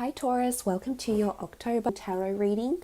Hi Taurus, welcome to your October tarot reading.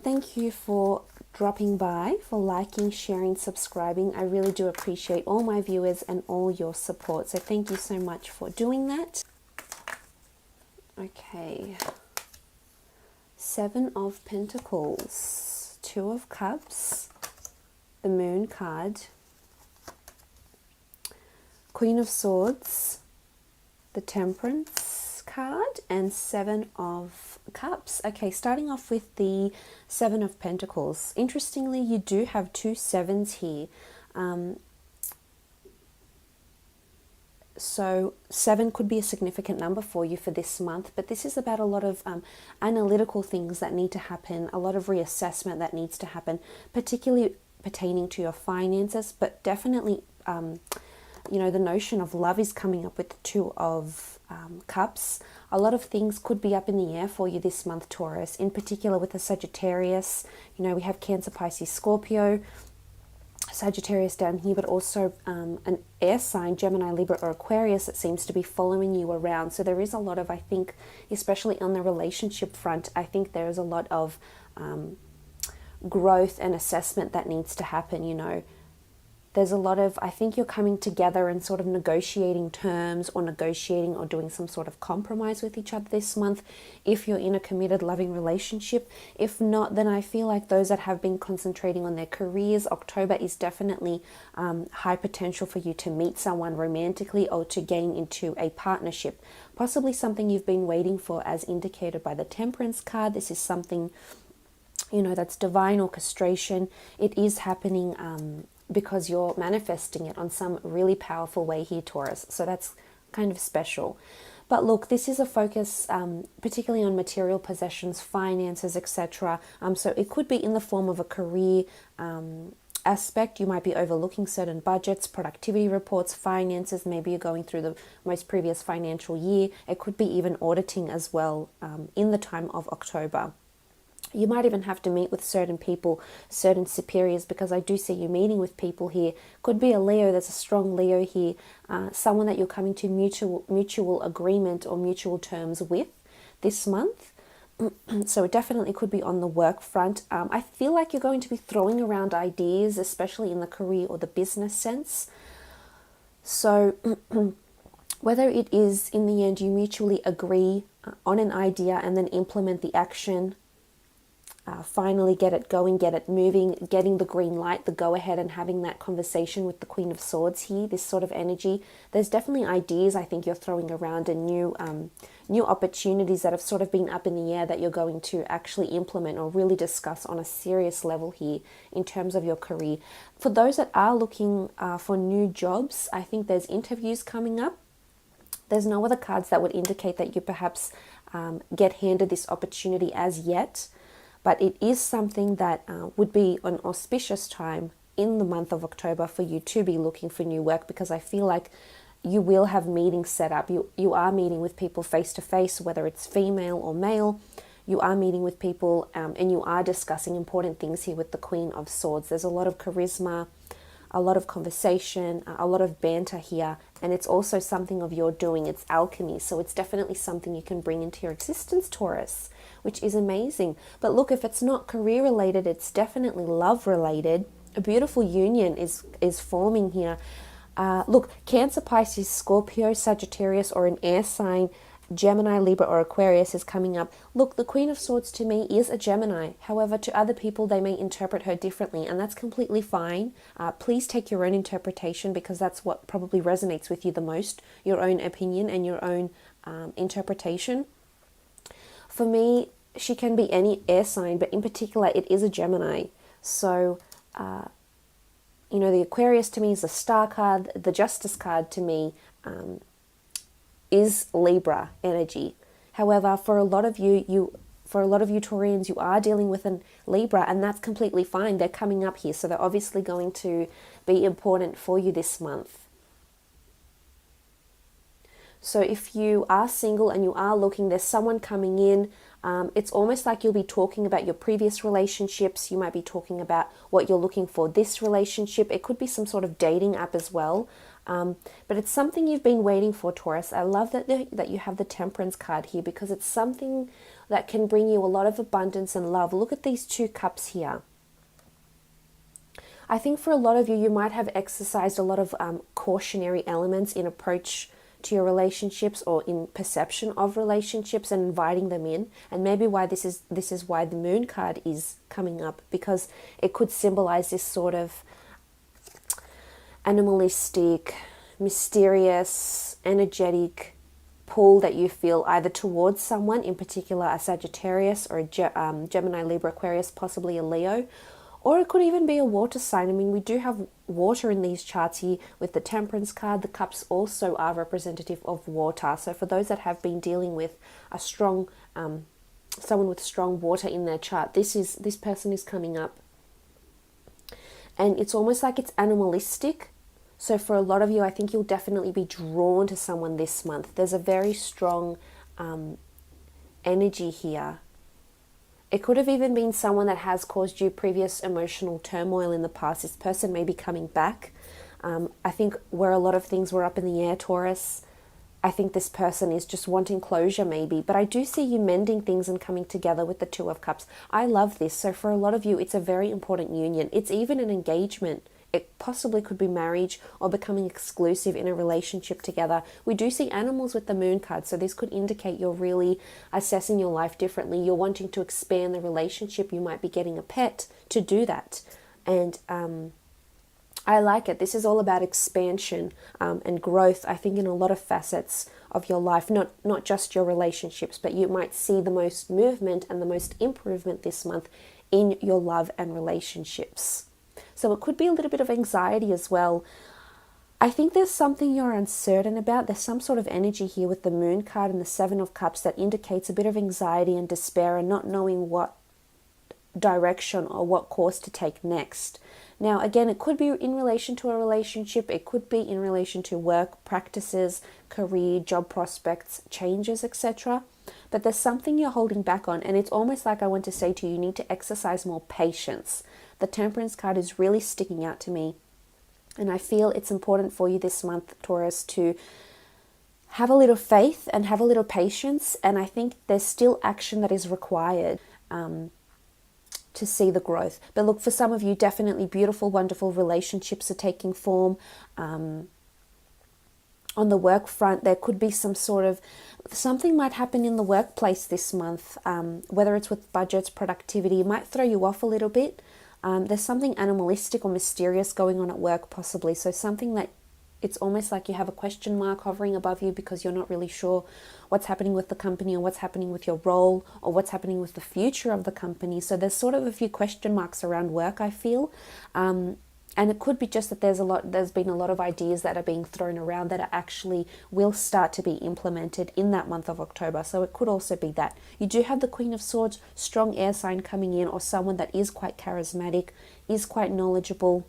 Thank you for dropping by, for liking, sharing, subscribing. I really do appreciate all my viewers and all your support. So thank you so much for doing that. Okay. 7 of Pentacles, 2 of Cups, the Moon card, Queen of Swords, the Temperance card, and 7 of Cups. Okay, starting off with the 7 of Pentacles. Interestingly, you do have 2 sevens here. So 7 could be a significant number for you for this month, but this is about a lot of analytical things that need to happen, a lot of reassessment that needs to happen, particularly pertaining to your finances, but definitely you know, the notion of love is coming up with the 2 of Cups. A lot of things could be up in the air for you this month, Taurus, in particular with the Sagittarius. You know, we have Cancer, Pisces, Scorpio, Sagittarius down here, but also an air sign, Gemini, Libra, or Aquarius, that seems to be following you around. So there is a lot of, I think, especially on the relationship front, I think there is a lot of growth and assessment that needs to happen, you know. There's a lot of, I think you're coming together and sort of negotiating terms or negotiating or doing some sort of compromise with each other this month if you're in a committed, loving relationship. If not, then I feel like those that have been concentrating on their careers, October is definitely high potential for you to meet someone romantically or to gain into a partnership. Possibly something you've been waiting for, as indicated by the Temperance card. This is something, you know, that's divine orchestration. It is happening because you're manifesting it on some really powerful way here, Taurus. So that's kind of special. But look, this is a focus particularly on material possessions, finances, etc. So it could be in the form of a career aspect. You might be overlooking certain budgets, productivity reports, finances. Maybe you're going through the most previous financial year. It could be even auditing as well in the time of October. You might even have to meet with certain people, certain superiors, because I do see you meeting with people here. Could be a Leo. There's a strong Leo here. Someone that you're coming to mutual agreement or mutual terms with this month. So it definitely could be on the work front. I feel like you're going to be throwing around ideas, especially in the career or the business sense. So whether it is in the end you mutually agree on an idea and then implement the action, finally get it going, get it moving, getting the green light, the go-ahead, and having that conversation with the Queen of Swords here, this sort of energy. There's definitely ideas I think you're throwing around, and new opportunities that have sort of been up in the air that you're going to actually implement or really discuss on a serious level here in terms of your career. For those that are looking for new jobs, I think there's interviews coming up. There's no other cards that would indicate that you perhaps get handed this opportunity as yet. But it is something that would be an auspicious time in the month of October for you to be looking for new work, because I feel like you will have meetings set up. You are meeting with people face to face, whether it's female or male. You are meeting with people and you are discussing important things here with the Queen of Swords. There's a lot of charisma, a lot of conversation, a lot of banter here. And it's also something of your doing. It's alchemy. So it's definitely something you can bring into your existence, Taurus, which is amazing. But look, if it's not career related, it's definitely love related. A beautiful union is forming here. Look, Cancer, Pisces, Scorpio, Sagittarius, or an air sign, Gemini, Libra, or Aquarius is coming up. Look, the Queen of Swords to me is a Gemini. However, to other people, they may interpret her differently, and that's completely fine. Please take your own interpretation, because that's what probably resonates with you the most, your own opinion and your own interpretation. For me, she can be any air sign, but in particular, it is a Gemini. So, you know, the Aquarius to me is a star card. The Justice card to me is Libra energy. However, for a lot of you Taurians, you are dealing with a Libra, and that's completely fine. They're coming up here, so they're obviously going to be important for you this month. So if you are single and you are looking, there's someone coming in. It's almost like you'll be talking about your previous relationships. You might be talking about what you're looking for this relationship. It could be some sort of dating app as well. But it's something you've been waiting for, Taurus. I love that you have the Temperance card here, because it's something that can bring you a lot of abundance and love. Look at these 2 cups here. I think for a lot of you, you might have exercised a lot of cautionary elements in approach to your relationships, or in perception of relationships, and inviting them in. And maybe why this is why the Moon card is coming up, because it could symbolize this sort of animalistic, mysterious, energetic pull that you feel either towards someone, in particular a Sagittarius or a Gemini, Libra, Aquarius, possibly a Leo. Or it could even be a water sign. I mean, we do have water in these charts here with the Temperance card. The cups also are representative of water. So for those that have been dealing with a strong, someone with strong water in their chart, this person is coming up. And it's almost like it's animalistic. So for a lot of you, I think you'll definitely be drawn to someone this month. There's a very strong energy here. It could have even been someone that has caused you previous emotional turmoil in the past. This person may be coming back. I think where a lot of things were up in the air, Taurus, I think this person is just wanting closure maybe. But I do see you mending things and coming together with the 2 of Cups. I love this. So for a lot of you, it's a very important union. It's even an engagement. It possibly could be marriage or becoming exclusive in a relationship together. We do see animals with the Moon card, so this could indicate you're really assessing your life differently. You're wanting to expand the relationship. You might be getting a pet to do that. And I like it. This is all about expansion and growth, I think, in a lot of facets of your life, not just your relationships, but you might see the most movement and the most improvement this month in your love and relationships. So it could be a little bit of anxiety as well. I think there's something you're uncertain about. There's some sort of energy here with the Moon card and the 7 of Cups that indicates a bit of anxiety and despair and not knowing what direction or what course to take next. Now, again, it could be in relation to a relationship. It could be in relation to work, practices, career, job prospects, changes, etc. But there's something you're holding back on. And it's almost like I want to say to you, you need to exercise more patience. The Temperance card is really sticking out to me. And I feel it's important for you this month, Taurus, to have a little faith and have a little patience. And I think there's still action that is required to see the growth. But look, for some of you, definitely beautiful, wonderful relationships are taking form. On the work front, there could be something might happen in the workplace this month, whether it's with budgets, productivity. It might throw you off a little bit. There's something animalistic or mysterious going on at work possibly. So something that it's almost like you have a question mark hovering above you because you're not really sure what's happening with the company or what's happening with your role or what's happening with the future of the company. So there's sort of a few question marks around work, I feel. And it could be just that there's been a lot of ideas that are being thrown around that are actually will start to be implemented in that month of October. So it could also be that. You do have the Queen of Swords, strong air sign coming in, or someone that is quite charismatic, is quite knowledgeable.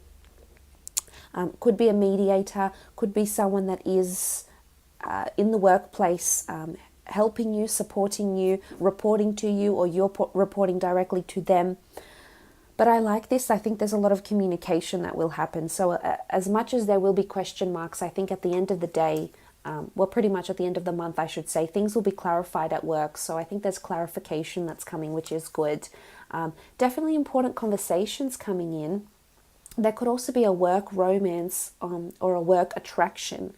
Could be a mediator, could be someone that is in the workplace, helping you, supporting you, reporting to you, or you're reporting directly to them. But I like this. I think there's a lot of communication that will happen. So as much as there will be question marks, I think at the end of the day, pretty much at the end of the month, I should say, things will be clarified at work. So I think there's clarification that's coming, which is good. Definitely important conversations coming in. There could also be a work romance or a work attraction,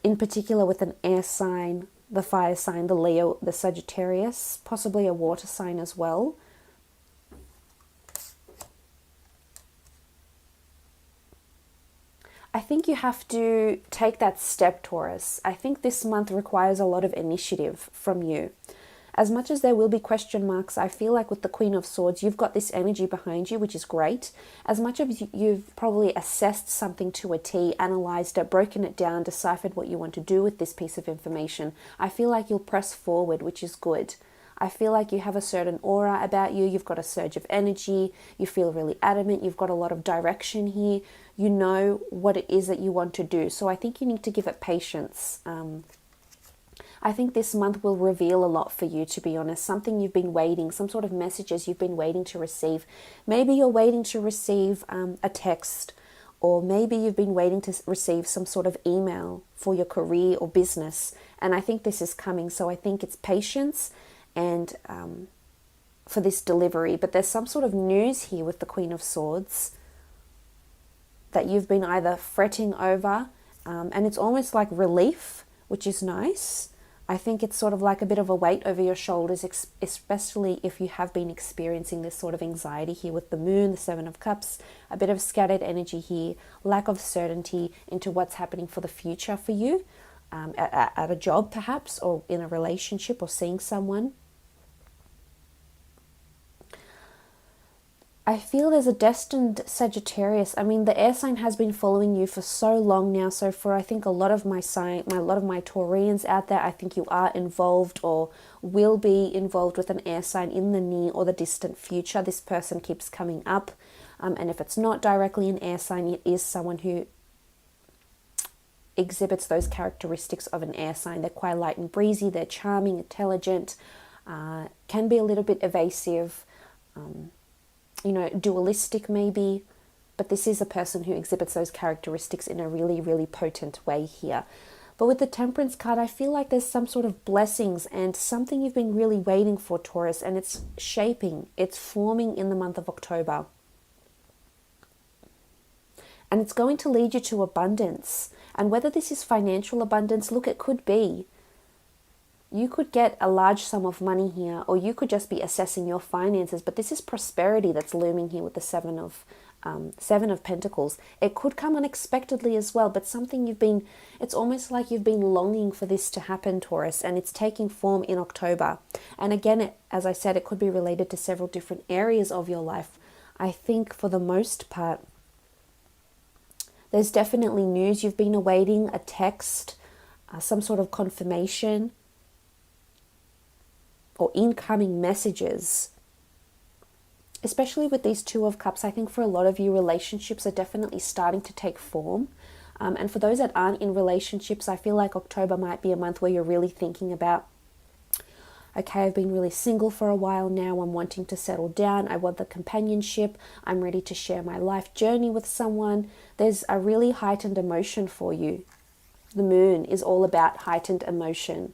in particular with an air sign, the fire sign, the Leo, the Sagittarius, possibly a water sign as well. I think you have to take that step, Taurus. I think this month requires a lot of initiative from you. As much as there will be question marks, I feel like with the Queen of Swords, you've got this energy behind you, which is great. As much as you've probably assessed something to a T, analysed it, broken it down, deciphered what you want to do with this piece of information, I feel like you'll press forward, which is good. I feel like you have a certain aura about you. You've got a surge of energy. You feel really adamant. You've got a lot of direction here. You know what it is that you want to do. So I think you need to give it patience. I think this month will reveal a lot for you, to be honest. Something you've been waiting, some sort of messages you've been waiting to receive. Maybe you're waiting to receive a text or maybe you've been waiting to receive some sort of email for your career or business, and I think this is coming. So I think it's patience and for this delivery, but there's some sort of news here with the Queen of Swords that you've been either fretting over, and it's almost like relief, which is nice. I think it's sort of like a bit of a weight over your shoulders, especially if you have been experiencing this sort of anxiety here with the moon, the Seven of Cups, a bit of scattered energy here, lack of certainty into what's happening for the future for you, at a job perhaps, or in a relationship, or seeing someone. I feel there's a destined Sagittarius. I mean, the air sign has been following you for so long now. So for, I think, a lot of my Taurians out there, I think you are involved or will be involved with an air sign in the near or the distant future. This person keeps coming up. And if it's not directly an air sign, it is someone who exhibits those characteristics of an air sign. They're quite light and breezy. They're charming, intelligent, can be a little bit evasive, dualistic maybe, but this is a person who exhibits those characteristics in a really, really potent way here. But with the Temperance card, I feel like there's some sort of blessings and something you've been really waiting for, Taurus, and it's shaping, it's forming in the month of October. And it's going to lead you to abundance. And whether this is financial abundance, look, it could be. You could get a large sum of money here, or you could just be assessing your finances, but this is prosperity that's looming here with the Seven of Pentacles. It could come unexpectedly as well, but something it's almost like you've been longing for this to happen, Taurus, and it's taking form in October. And again, as I said, it could be related to several different areas of your life. I think for the most part, there's definitely news you've been awaiting, a text, some sort of confirmation, or incoming messages. Especially with these Two of Cups, I think for a lot of you, relationships are definitely starting to take form. And for those that aren't in relationships, I feel like October might be a month where you're really thinking about, okay, I've been really single for a while now. I'm wanting to settle down. I want the companionship. I'm ready to share my life journey with someone. There's a really heightened emotion for you. The moon is all about heightened emotion.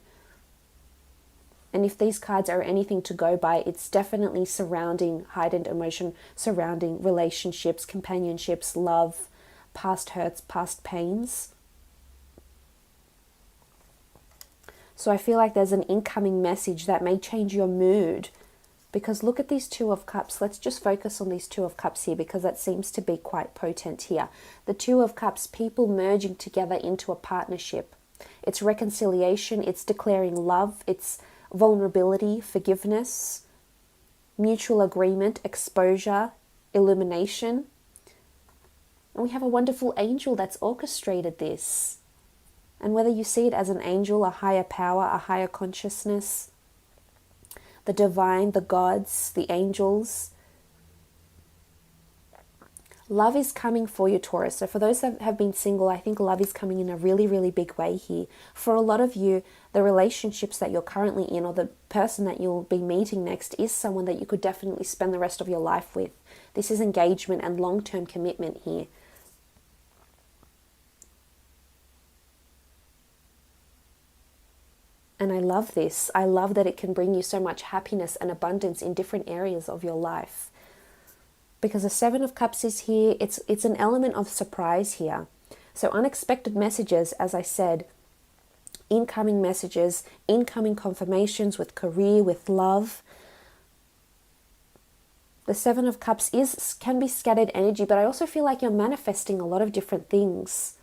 And if these cards are anything to go by, it's definitely surrounding heightened emotion, surrounding relationships, companionships, love, past hurts, past pains. So I feel like there's an incoming message that may change your mood. Because look at these Two of Cups. Let's just focus on these Two of Cups here, because that seems to be quite potent here. The Two of Cups, people merging together into a partnership. It's reconciliation, it's declaring love, it's vulnerability, forgiveness, mutual agreement, exposure, illumination. And we have a wonderful angel that's orchestrated this. And whether you see it as an angel, a higher power, a higher consciousness, the divine, the gods, the angels, love is coming for you, Taurus. So for those that have been single, I think love is coming in a really, really big way here. For a lot of you, the relationships that you're currently in, or the person that you'll be meeting next, is someone that you could definitely spend the rest of your life with. This is engagement and long-term commitment here. And I love this. I love that it can bring you so much happiness and abundance in different areas of your life. Because the Seven of Cups is here. It's an element of surprise here. So unexpected messages, as I said, incoming messages, incoming confirmations with career, with love. The Seven of Cups can be scattered energy, but I also feel like you're manifesting a lot of different things.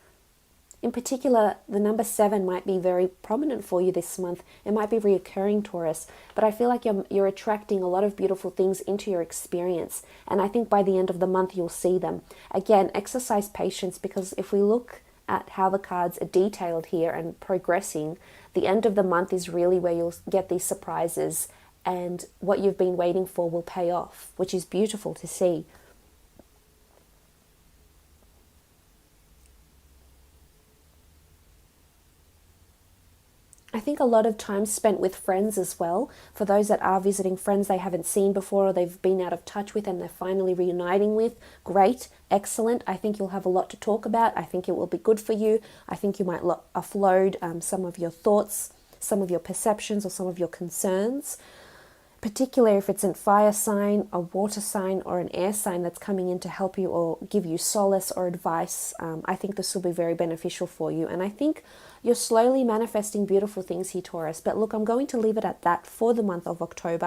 In particular, the number 7 might be very prominent for you this month. It might be reoccurring, Taurus, but I feel like you're attracting a lot of beautiful things into your experience. And I think by the end of the month, you'll see them. Again, exercise patience, because if we look at how the cards are detailed here and progressing, the end of the month is really where you'll get these surprises, and what you've been waiting for will pay off, which is beautiful to see. I think a lot of time spent with friends as well. For those that are visiting friends they haven't seen before or they've been out of touch with and they're finally reuniting with, great, excellent. I think you'll have a lot to talk about. I think it will be good for you. I think you might offload some of your thoughts, some of your perceptions or some of your concerns, particularly if it's a fire sign, a water sign, or an air sign that's coming in to help you or give you solace or advice. I think this will be very beneficial for you. And I think you're slowly manifesting beautiful things here, Taurus. But look, I'm going to leave it at that for the month of October.